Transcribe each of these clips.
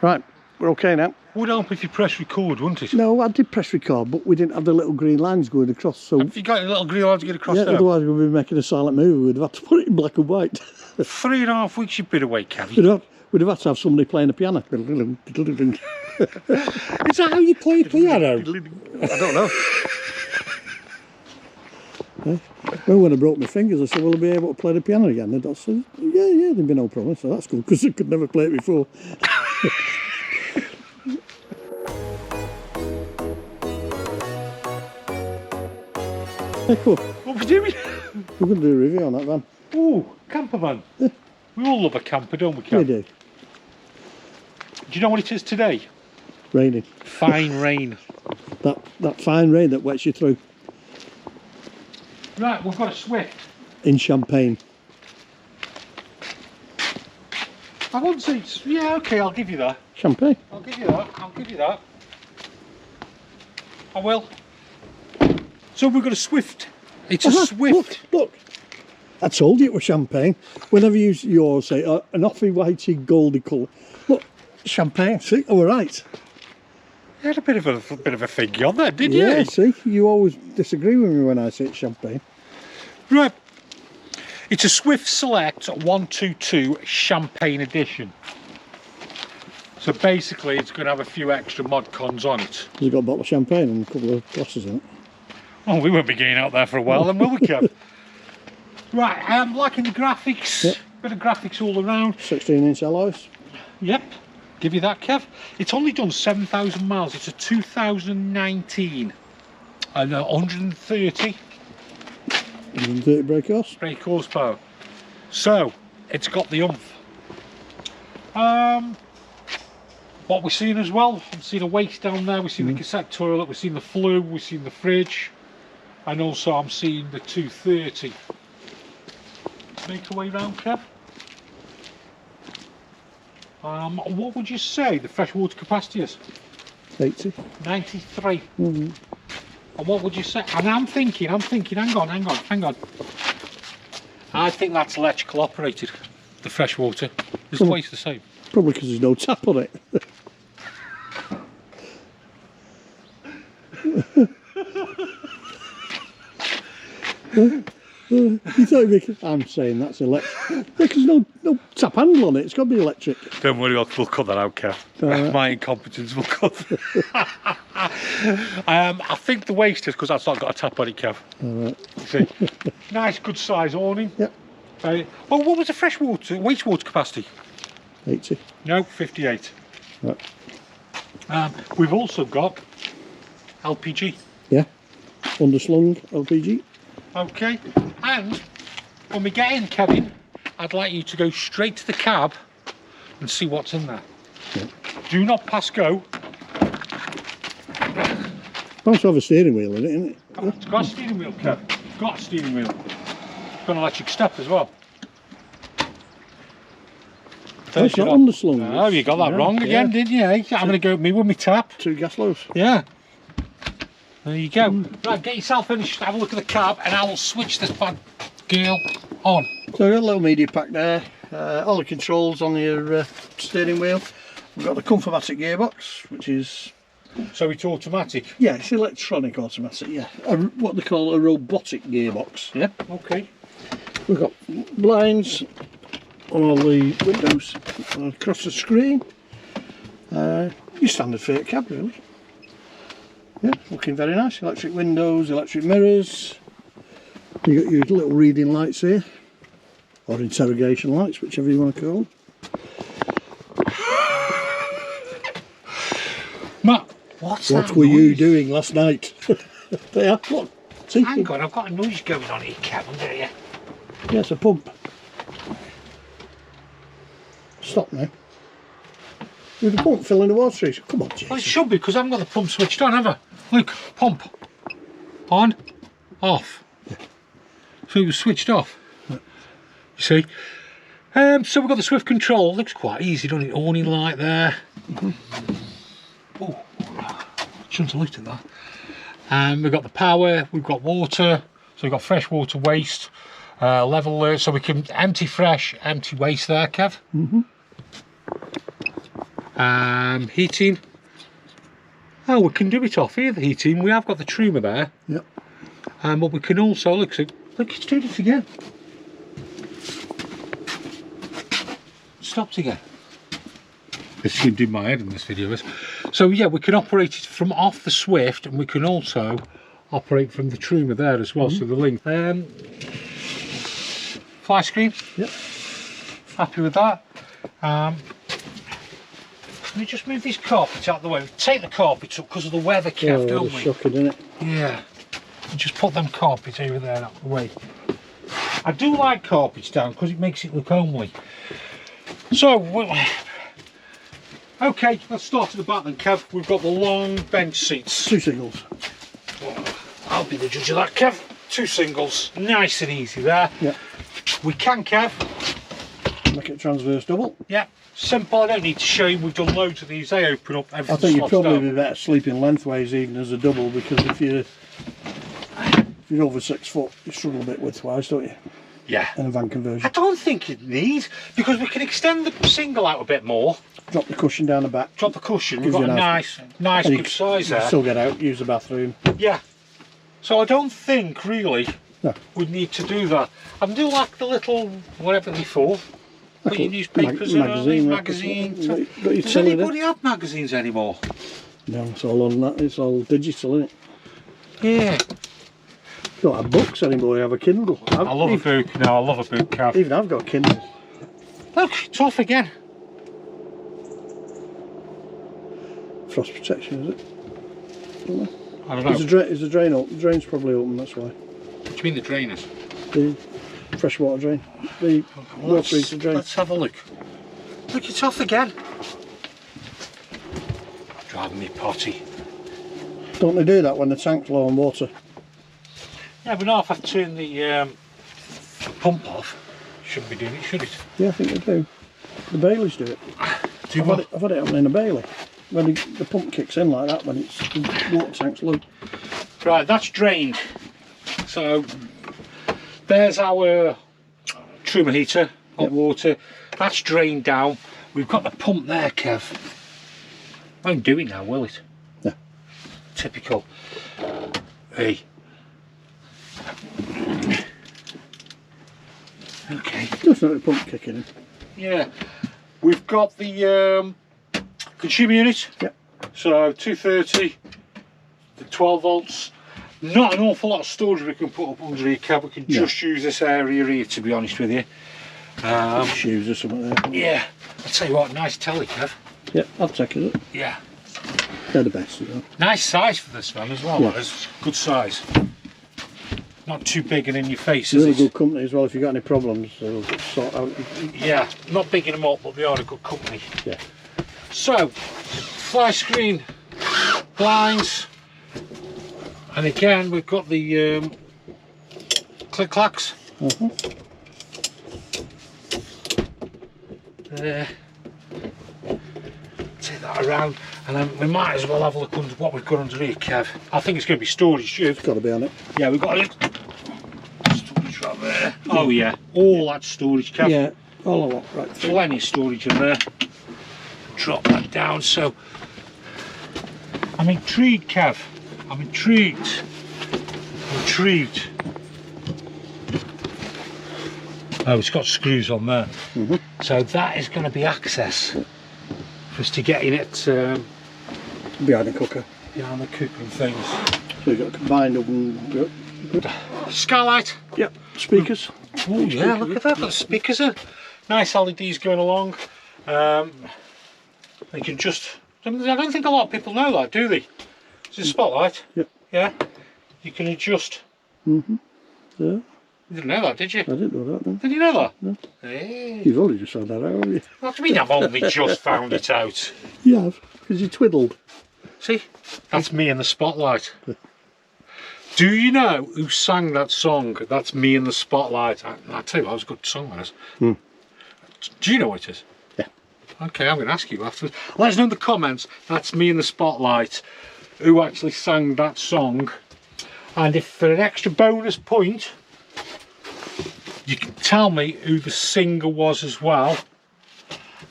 Right, we're okay now. Would help if you press record, wouldn't it? No, I did press record, but we didn't have the little green lines going across, so... Have you got a little green line to get across there? Otherwise we'd be making a silent movie. We'd have had to put it in black and white. 3.5 weeks you've been away, Cavi. We'd have had to have somebody playing a piano. Is that how you play piano? I don't know. Well, when I broke my fingers, I said, will I be able to play the piano again? The doctor said, yeah, there'd be no problem. So that's good, because I could never play it before. Hey, cool. What are we doing? We're going to do a review on that van. Oh, campervan. Yeah. We all love a camper, don't we, Cav? We do. Do you know what it is today? Raining. Fine rain. That fine rain that wets you through. Right, we've got a Swift. In Champagne. I wouldn't say it's... Yeah, okay, I'll give you that. Champagne. I'll give you that. I will. So we've got a Swift. It's a Swift. Look. I told you it was champagne. Whenever you say an offy whitey goldy colour. Look, champagne. See, all right. You had a bit of a figgy on there, did you? Yeah, see, you always disagree with me when I say it's champagne. Right. It's a Swift Select 122 Champagne Edition. So basically it's going to have a few extra mod cons on it. It's got a bottle of champagne and a couple of glasses in it. Oh, we won't be getting out there for a while then, will we, Kev? Right, I'm liking the graphics. Yep. Bit of graphics all around. 16-inch alloys. Yep. Give you that, Kev. It's only done 7,000 miles. It's a 2019 and 130 brake horse. brake horsepower. So it's got the oomph. What we've seen as well, we've seen a waste down there, we've seen the cassette toilet, we've seen the flue, we've seen the fridge, and also I'm seeing the 230. Make our way round, Kev. What would you say the freshwater capacity is? 80. 93. And what would you say? And I'm thinking, hang on. I think that's electrical operated, the freshwater. Is the waste the same? Probably because there's no tap on it. You thought I'm saying that's electric. Because no tap handle on it. It's got to be electric. Don't worry, we'll cut that out, Kev. My incompetence will cut that. I think the waste is because that's not got a tap on it, Kev. Alright. See, nice, good size awning. Yep. Well, what was the wastewater capacity? 80. No, 58. Right. We've also got LPG. Yeah. Underslung LPG. Okay. And when we get in, Kevin, I'd like you to go straight to the cab and see what's in there. Yeah. Do not pass go. Must have a steering wheel in it, isn't it? It's got a steering wheel, Kev. It's got a steering wheel. It's got an electric step as well. It's not underslung. Oh, you got that wrong again, didn't you? I'm going to go with me with my tap. 2 gas loads. Yeah. There you go. Right, get yourself finished, have a look at the cab, and I will switch this bad girl on. So we've got a little media pack there. All the controls on your steering wheel. We've got the Comformatic gearbox, which is... So it's automatic? Yeah, it's electronic automatic, yeah. What they call a robotic gearbox. Yeah, okay. We've got blinds on all the windows across the screen. Your standard Fiat cab, really. Yeah, looking very nice. Electric windows, electric mirrors. You got your little reading lights here, or interrogation lights, whichever you want to call them. Matt, what were you doing last night? There, look. See? Hang on, I've got a noise going on here, Kevin, do you? Yeah, it's a pump. Stop now. With the pump filling the water. Come on, Jason. Well, it should be, because I haven't got the pump switched on, have I? Look, pump. On, off. Yeah. So it was switched off. Yeah. You see? So we've got the Swift control. Looks quite easy, doesn't it? Awning light there. Oh, shouldn't have looked at that. We've got the power, we've got water, so we've got fresh water, waste, level alert, so we can empty fresh, empty waste there, Kev. Heating. Oh, we can do it off here, the heating. We have got the trimmer there. Yep. But we can also, look, it's doing it again. Stopped again. This is going to do my head in this video. So yeah, we can operate it from off the Swift, and we can also operate from the trimmer there as well. So the link. Fly screen. Yep. Happy with that. Let me just move this carpet out of the way. We take the carpet up because of the weather, Kev, don't we? Shocking, isn't it? Yeah. And just put them carpets over there out of the way. I do like carpets down because it makes it look homely. So, okay, let's start at the back then, Kev. We've got the long bench seats. 2 singles. I'll be the judge of that, Kev. 2 singles, nice and easy there. Yeah. We can, Kev. Make it transverse double. Yeah, simple. I don't need to show you. We've done loads of these. They open up. I think you'd probably be better sleeping lengthways even as a double, because if you're over 6 foot, you struggle a bit widthwise, don't you? Yeah. In a van conversion. I don't think it needs, because we can extend the single out a bit more. Drop the cushion down the back. Drop the cushion. We've got a nice good size there. Still get out, use the bathroom. Yeah. So I don't think really we'd need to do that. I do like the little whatever they're for. Put your newspapers in, magazines. Does anybody have magazines anymore? No, it's all on that. It's all digital, isn't it? Yeah. Don't have books anymore. You have a Kindle. I love a book. No, I love a book, Cav. Even I've got a Kindle. Look, it's off again. Frost protection, is it? I don't know. Is the drain open? The drain's probably open, that's why. What do you mean the drainers? The freshwater drain. The water heater drain. Let's have a look. Look, it's off again. Driving me potty. Don't they do that when the tank's low on water? Yeah, but now if I turn the pump off, shouldn't be doing it, should it? Yeah, I think they do. The Baileys do it. I've had it happen in a Bailey. When the pump kicks in like that when it's the water tank's low. Right, that's drained. So there's our trimmer heater, hot water. That's drained down. We've got the pump there, Kev. Won't do it now, will it? Yeah. Typical. Hey. Okay. Definitely the pump kicking in. Yeah. We've got the consumer unit. Yep. So 230, the 12 volts. Not an awful lot of storage we can put up under here, Kev. We can just use this area here, to be honest with you. Shoes or something there. Yeah. I'll tell you what, nice telly, Kev. Yeah, I'll take it. Yeah. They're the best, you know. Nice size for this van as well. Yeah. It's good size. Not too big and in your face, is Really it? good company as well. If you've got any problems, they'll sort out. Yeah, not bigging them up, but they are a good company. Yeah. So, fly screen, blinds, and again we've got the click clacks. There. Take that around, and then we might as well have a look under what we've got under here, Kev. I think it's going to be storage. It's got to be on it. Yeah, we've got it. Storage right there. Oh yeah, all that storage, Kev. Yeah, all of it, right through. Plenty of storage in there. Drop that down. So I'm intrigued, Kev. I'm intrigued. Intrigued. Oh, it's got screws on there. So that is going to be access for us to get in it Behind the cooker. behind the cooker and things. So you've got combined oven. Skylight. Yep. Speakers. Oh yeah, look at that. The speakers are nice LEDs going along. They can just. I don't think a lot of people know that, do they? It's a spotlight. Yep. Yeah. You can adjust. Yeah. You didn't know that, did you? I didn't know that. No. Did you know that? No. Hey. You've only just found that out, haven't you? What do you mean I've only just found it out? You have, because you twiddled. See? That's me in the spotlight. Do you know who sang that song? That's Me in the Spotlight. I tell you what, it was a good song, that is. Do you know what it is? Yeah. Okay, I'm going to ask you afterwards. Let us know in the comments, that's Me in the Spotlight, who actually sang that song. And if for an extra bonus point, you can tell me who the singer was as well,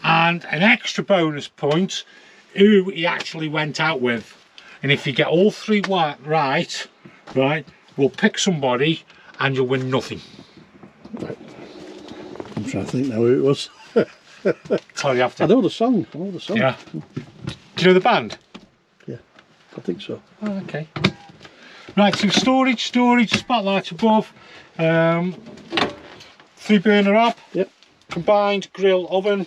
And an extra bonus point, who he actually went out with. And if you get all 3 right, we'll pick somebody and you'll win nothing. Right. I'm trying to think now who it was. So you have to. I know the song. Yeah. Do you know the band? Yeah, I think so. Oh, okay. Right, so storage, spotlight above, 3-burner hob, yep, combined grill oven,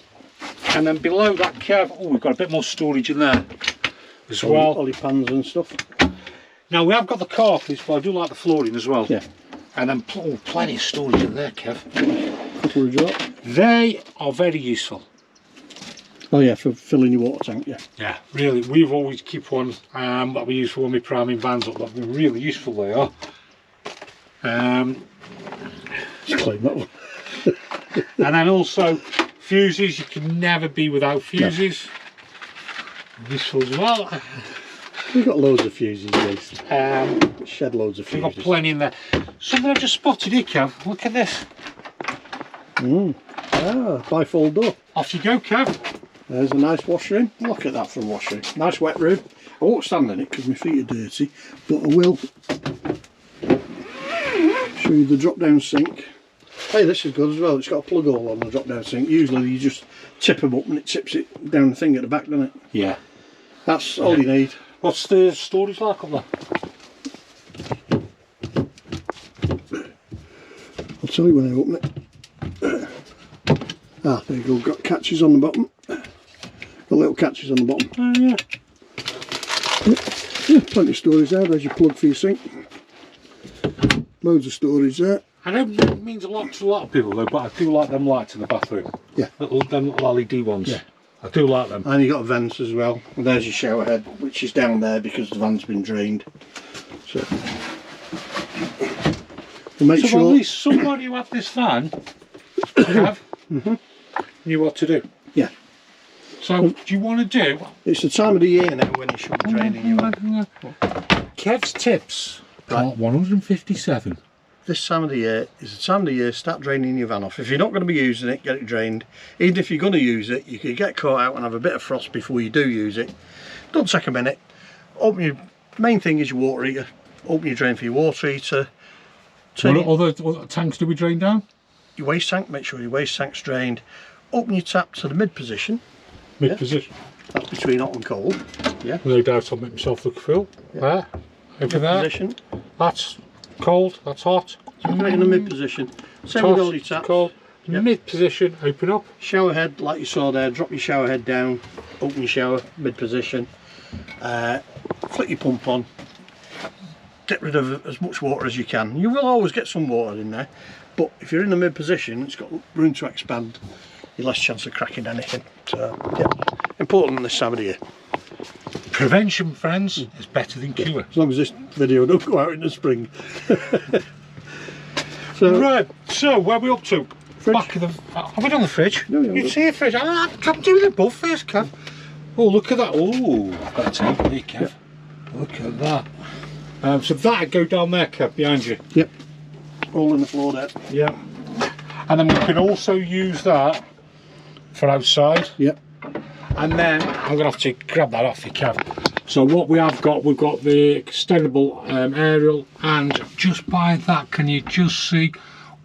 and then below that curve, oh, we've got a bit more storage in there as well. Ollie pans and stuff. Now we have got the carpets, but I do like the flooring as well. Yeah. And then plenty of storage in there, Kev. They are very useful. Oh yeah, for filling your water tank, yeah. Yeah, really, we've always keep one that we use for when we're priming vans up. They're really useful, they are. Just claim that one. And then also fuses, you can never be without fuses. No. Useful as well. We've got loads of fuses, Jason. Shed loads of fuses. We've got plenty in there. Something I've just spotted here, Kev. Look at this. Bifold door. Off you go, Kev. There's a nice washroom. Look at that for a washroom. Nice wet room. I won't stand in it because my feet are dirty, but I will show you the drop down sink. Hey, this is good as well. It's got a plug hole on the drop down sink. Usually you just tip them up and it tips it down the thing at the back, doesn't it? Yeah. That's all you need. What's the storage like up there? I'll tell you when I open it. There you go. Got catches on the bottom. Got little catches on the bottom. Oh yeah. Yeah, plenty of storage there. There's your plug for your sink. Loads of storage there. I know it means a lot to a lot of people though, but I do like them lights in the bathroom. Yeah. Them little LED ones. Yeah. I do like them. And you've got vents as well. And there's your shower head, which is down there because the van's been drained. So we'll make sure at least somebody who had this van knew what to do. Yeah. So do you want to do? It's the time of the year now when you should be draining your van. Kev's tips. Part 157. This time of the year is the time of the year start draining your van off. If you're not going to be using it, get it drained. Even if you're going to use it, you could get caught out and have a bit of frost before you do use it. Don't take a minute. Open your main thing is your water heater. Open your drain for your water heater. What other tanks do we drain down? Your waste tank, make sure your waste tank's drained. Open your tap to the mid position. Mid position. That's between hot and cold. Yeah. No doubt I'll make myself look full. Yeah. There. Over there. Position. That's cold, that's hot. So put it in the mid position. Same with all your taps. Cold. Mid position, open up. Shower head, like you saw there, drop your shower head down, open your shower, mid position. Flick your pump on. Get rid of as much water as you can. You will always get some water in there, but if you're in the mid position, it's got room to expand. You're less chance of cracking anything. So, yeah, important this time of the year. Prevention, friends, is better than cure. As long as this video don't go out in the spring. So, right, so where are we up to? Fridge. Back of the. Have we done the fridge? No, You see a fridge? Come do the above first, Kev. Oh, look at that. Oh, I've got a table here, Kev. Yeah. Look at that. So that'd go down there, Kev, behind you. Yep. All in the floor there. Yeah. And then we can also use that for outside. Yep. And then I'm going to have to grab that off you, Kev. So what we have got, we've got the extendable aerial, and just by that, can you just see,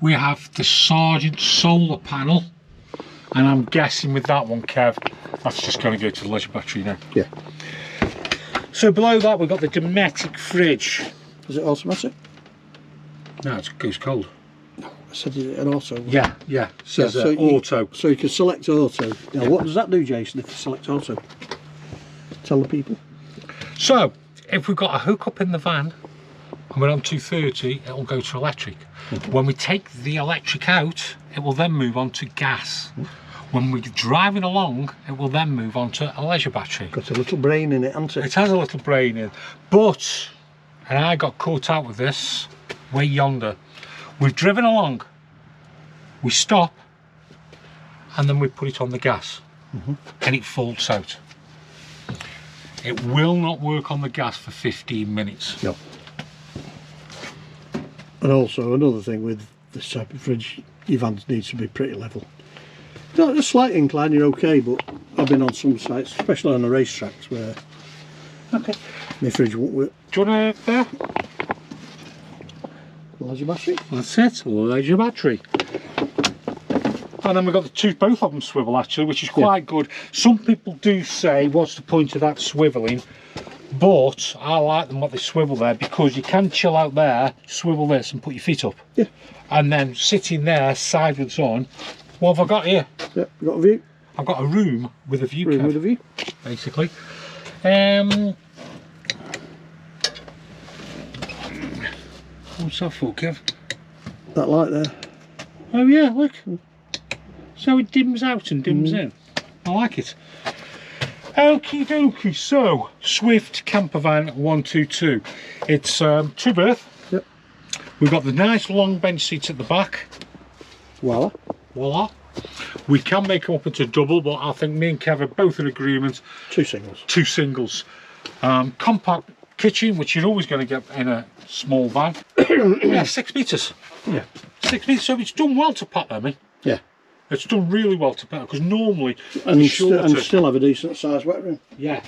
we have the Sargent solar panel. And I'm guessing with that one, Kev, that's just going to go to the leisure battery now. Yeah. So below that, we've got the Dometic fridge. Is it automatic? No, it goes cold. I said, is it an auto? Yeah, yeah. It says so auto. So you can select auto. Now, Yeah. what does that do, Jason, if you select auto? Tell the people. So, if we've got a hookup in the van and we're on 230, it will go to electric. When we take the electric out, it will then move on to gas. When we're driving along, it will then move on to a leisure battery. Got a little brain in it, hasn't it? It has a little brain in, but, and I got caught out with this, way yonder. We've driven along, we stop, and then we put it on the gas, and it faults out. It will not work on the gas for 15 minutes. No. And also another thing with this type of fridge, your van needs to be pretty level. A slight incline, you're okay, but I've been on some sites, especially on the racetracks, where my fridge won't work. Do you want to Larger battery? That's it, larger battery. And then we've got the two, both of them swivel actually, which is quite good. Some people do say, what's the point of that swivelling? But I like them what they swivel there, because you can chill out there, swivel this and put your feet up. Yeah. And then sitting there, sideways on, what have I got here? Yeah, we've got a view. I've got a room with a view. Room with a view. Basically. What's that for, Kev? That light there. Oh yeah, look. So it dims out and dims in. I like it. Okie dokie, so Swift Campervan 122. It's 2 berth. Yep. We've got the nice long bench seats at the back. Voila. Voila. We can make them up into double, but I think me and Kev are both in agreement. 2 singles. 2 singles. Compact kitchen, which you're always going to get in a small van. Yeah, 6 metres. Yeah. 6 metres, so it's done well to pack them in. Yeah. It's done really well to pack, because normally and still have a decent sized wet room. Yeah.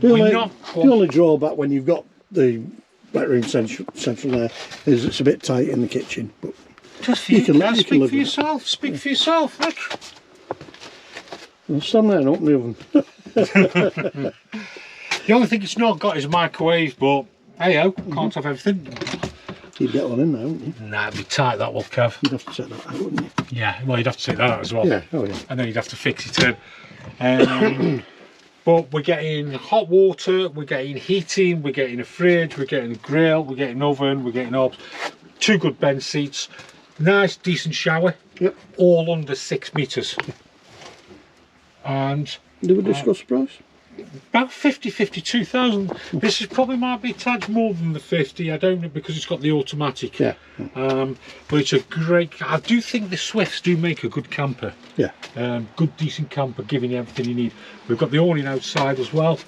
The only drawback when you've got the wet room central there is it's a bit tight in the kitchen. But just for you can speak for yourself. Speak for yourself. Look. I'll stand there and open the oven. The only thing it's not got is a microwave, but hey-ho, can't have everything. You'd get one in there, wouldn't you? Nah, it'd be tight, that will, Kev. You'd have to take that out, wouldn't you? Yeah, well, you'd have to take that out as well. Yeah, oh yeah. And then you'd have to fix it in. But we're getting hot water, we're getting heating, we're getting a fridge, we're getting a grill, we're getting an oven, we're getting hobs. 2 good bench seats, nice, decent shower. Yep. All under 6 metres. And did we discuss the price? About 52,000. This is probably might be a tad more than the 50. I don't know, because it's got the automatic. Yeah. But it's a great. I do think the Swifts do make a good camper. Yeah. Good, decent camper, giving you everything you need. We've got the awning outside as well.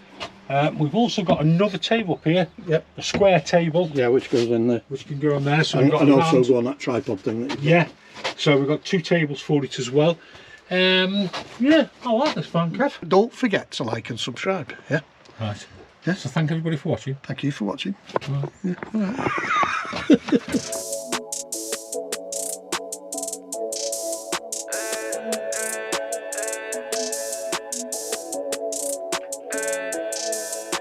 We've also got another table up here. Yep. A square table. Yeah, which goes in there. Which can go on there. So and, we've got and also go on that tripod thing. That yeah. So we've got 2 tables for it as well. Yeah, I like this van, Kev. Don't forget to like and subscribe. Yeah. Right. Yeah. So thank everybody for watching. Thank you for watching. Right. Yeah. All right.